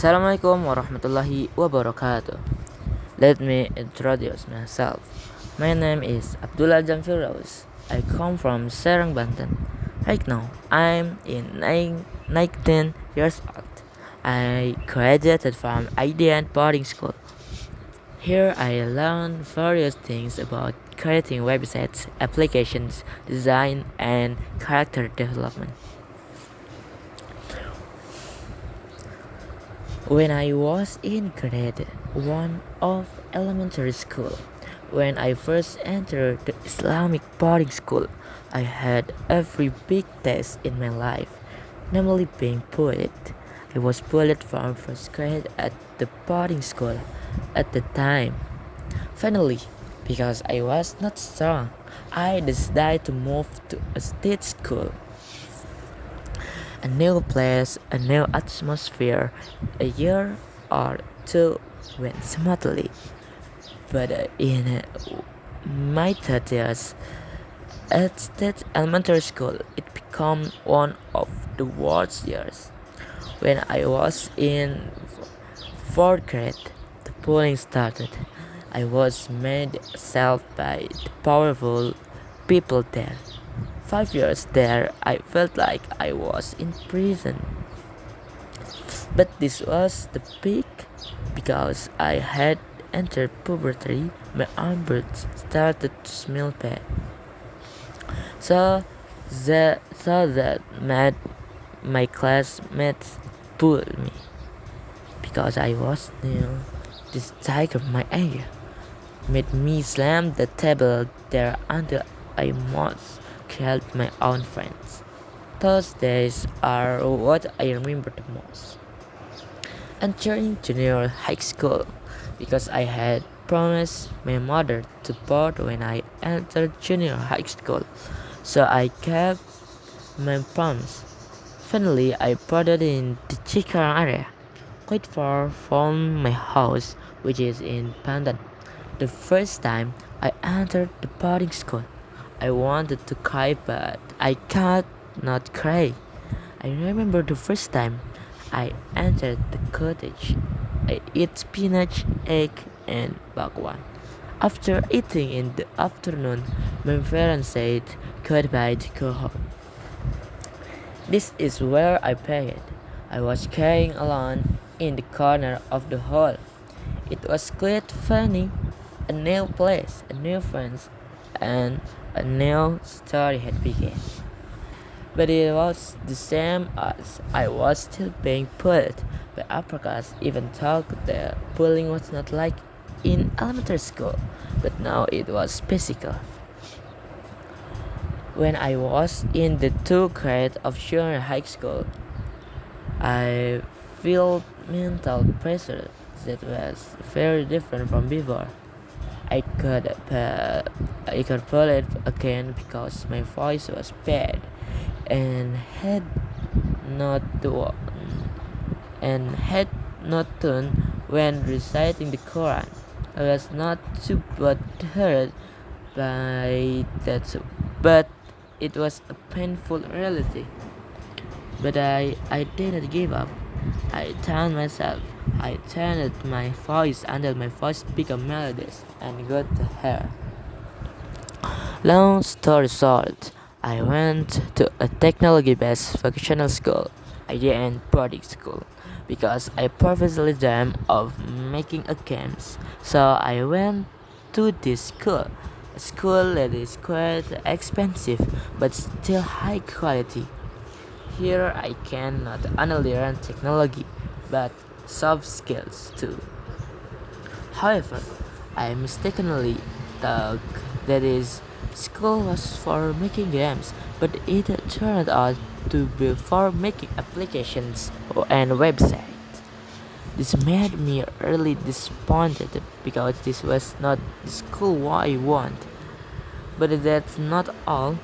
Assalamualaikum warahmatullahi wabarakatuh. Let me introduce myself. My name is Abdullah Jamfiroz. I come from Serang, Banten. Right now, I'm in 19 years old. I graduated from IDN boarding school. Here I learned various things about creating websites, applications, design, and character development. When I was in grade 1 of elementary school, when I first entered the Islamic boarding school, I had every big test in my life, namely being bullied. I was bullied from first grade at the boarding school at the time. Finally, because I was not strong, I decided to move to a state school. A new place, a new atmosphere, a year or two went smoothly. But in my third years at State Elementary School, it became one of the worst years. When I was in fourth grade, the bullying started. I was made self by the powerful people there. 5 years there, I felt like I was in prison. But this was the peak because I had entered puberty. My armpits started to smell bad. So that made my classmates bully me because I was new. This tiger, my anger, made me slam the table there until I almost killed my own friends. Those days are what I remember the most. Entering junior high school because I had promised my mother to board when I entered junior high school, so I kept my promise. Finally, I boarded in the Cikarang area, quite far from my house, which is in Banten. The first time I entered the boarding school, I wanted to cry, but I could not cry. I remember the first time I entered the cottage. I ate spinach, egg, and bakwan. After eating in the afternoon, my parents said goodbye to go home. This is where I pegged. I was carrying alone in the corner of the hall. It was quite funny. A new place, a new friends, and a new story had begun. But it was the same as I was still being pulled by uppercuts, even though the pulling was not like in elementary school, but now it was physical. When I was in the 2nd grade of junior high school, I felt mental pressure that was very different from before. I could pull it again because my voice was bad and had not to, and had not tune when reciting the Quran. I was not too hurt by that, but it was a painful reality. But I didn't give up. I turned myself. I turned my voice until my voice became melodious and got to her. Long story short, I went to a technology-based vocational school, IDN boarding school, because I previously dreamed of making a games. So I went to this school, a school that is quite expensive but still high quality. Here I can not only learn technology but soft skills too. However, I mistakenly thought that is school was for making games, but it turned out to be for making applications and websites. This made me really disappointed because this was not the school I want. But that's not all.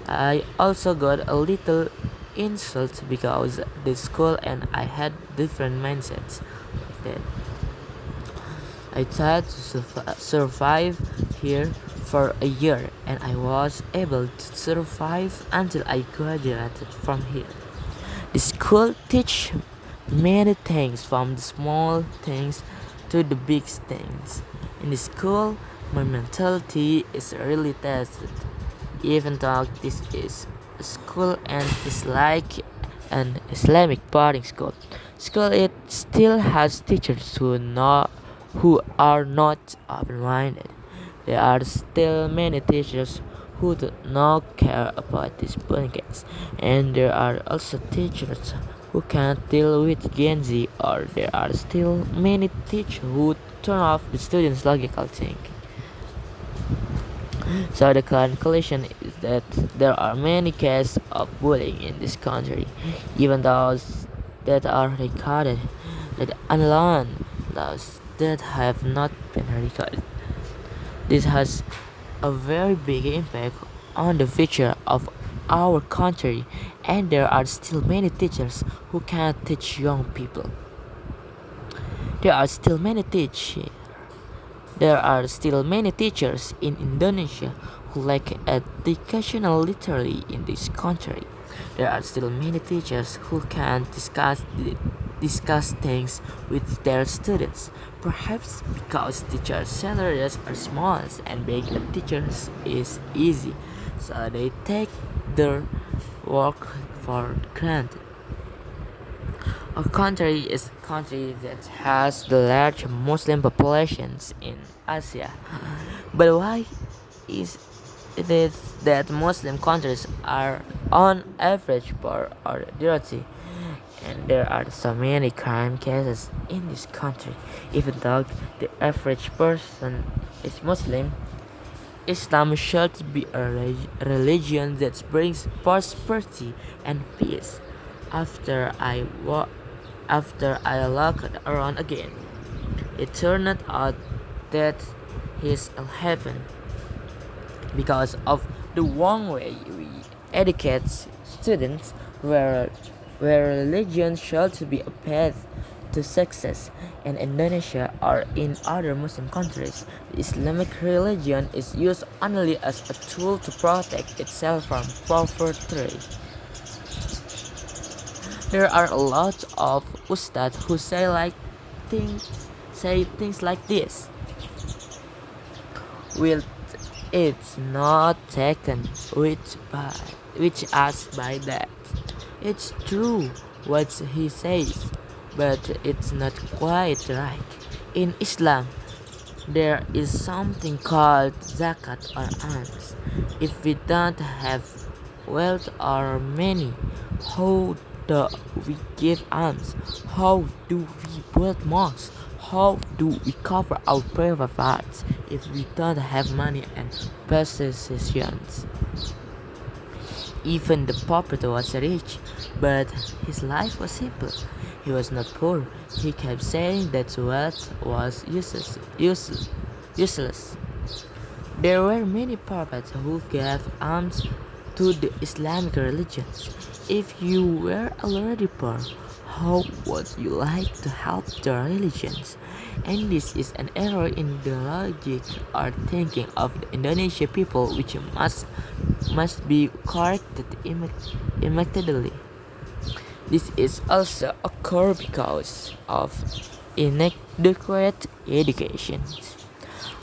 I also got a little insult because the school and I had different mindsets like that. I tried to survive here for a year and I was able to survive until I graduated from here. The school teach many things, from the small things to the big things. In the school, my mentality is really tested. Even though this is a school and is like an Islamic boarding school it still has teachers who are not open-minded. There are still many teachers who do not care about these blankets, and there are also teachers who can't deal with Gen Z, or there are still many teachers who turn off the students' logical thinking. So the conclusion is that there are many cases of bullying in this country, even those that are recorded, that unknown those that have not been recorded. This has a very big impact on the future of our country, and there are still many teachers who cannot teach young people. There are still many teachers There are still many teachers in Indonesia who lack educational literacy in this country. There are still many teachers who can't discuss things with their students, perhaps because teachers' salaries are small and being a teacher is easy, so they take their work for granted. Our country is a country that has the large Muslim populations in Asia. But why is it that Muslim countries are on average poor or dirty? And there are so many crime cases in this country. Even though the average person is Muslim, Islam should be a religion that brings prosperity and peace. After I wa- After I looked around again, it turned out that his happened because of the wrong way we educate students, where religion should be a path to success. In Indonesia or in other Muslim countries, the Islamic religion is used only as a tool to protect itself from poverty. There are a lot of ustad who say things like this. Will it's not taken which us by that. It's true what he says, but it's not quite right. In Islam, there is something called zakat or alms. If we don't have wealth or money, how do we give alms? How do we build mosques? How do we cover our private parts if we don't have money and possessions? Even the prophet was rich, but his life was simple. He was not poor. He kept saying that wealth was useless. There were many prophets who gave alms to the Islamic religion. If you were already poor, how would you like to help the religions? And this is an error in the logic or thinking of the Indonesian people, which must be corrected immediately. This is also occur because of inadequate education.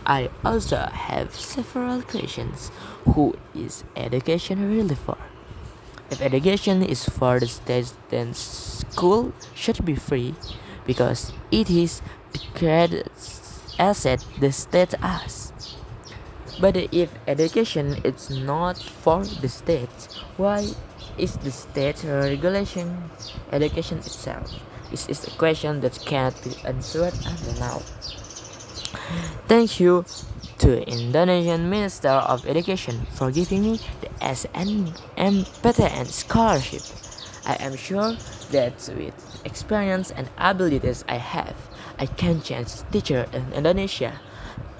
I also have several questions. Who is education really for? If education is for the state, then school should be free because it is the great asset the state has. But if education is not for the state, why is the state regulation education itself? This is a question that cannot be answered until now. Thank you to Indonesian Minister of Education for giving me the SNMPTN scholarship. I am sure that with experience and abilities I have, I can change teacher in Indonesia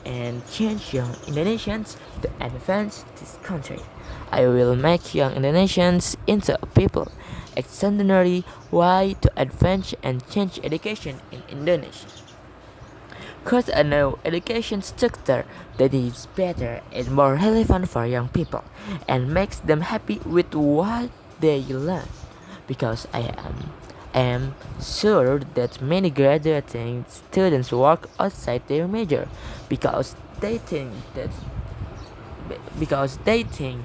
and change young Indonesians to advance this country. I will make young Indonesians into a people extraordinary way to advance and change education in Indonesia. Cause I know education structure that is better and more relevant for young people and makes them happy with what they learn. Because I am sure that many graduating students work outside their major because they think that because they think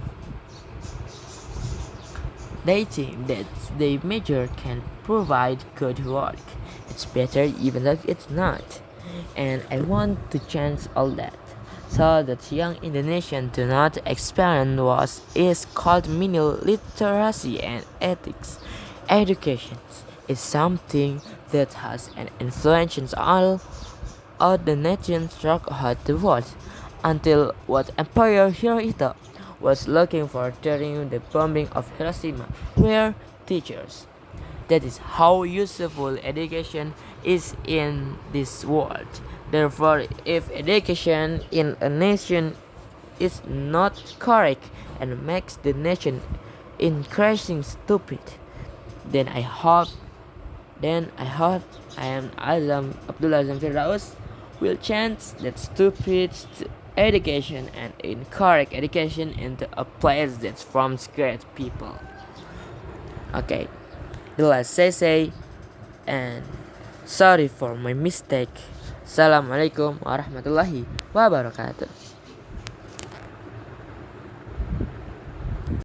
that their major can provide good work. It's better even though it's not. And I want to change all that so that young Indonesians do not experience what is called mini literacy and ethics. Education is something that has an influence on all the nations throughout the world until what Emperor Hirohito was looking for during the bombing of Hiroshima were teachers. That is how useful education is in this world. Therefore, if education in a nation is not correct and makes the nation increasing stupid, then I hope I am Abdullah Azam Firdaus will change that stupid education and incorrect education into a place that's from great people. Okay, the last say and sorry for my mistake. Assalamualaikum warahmatullahi wabarakatuh.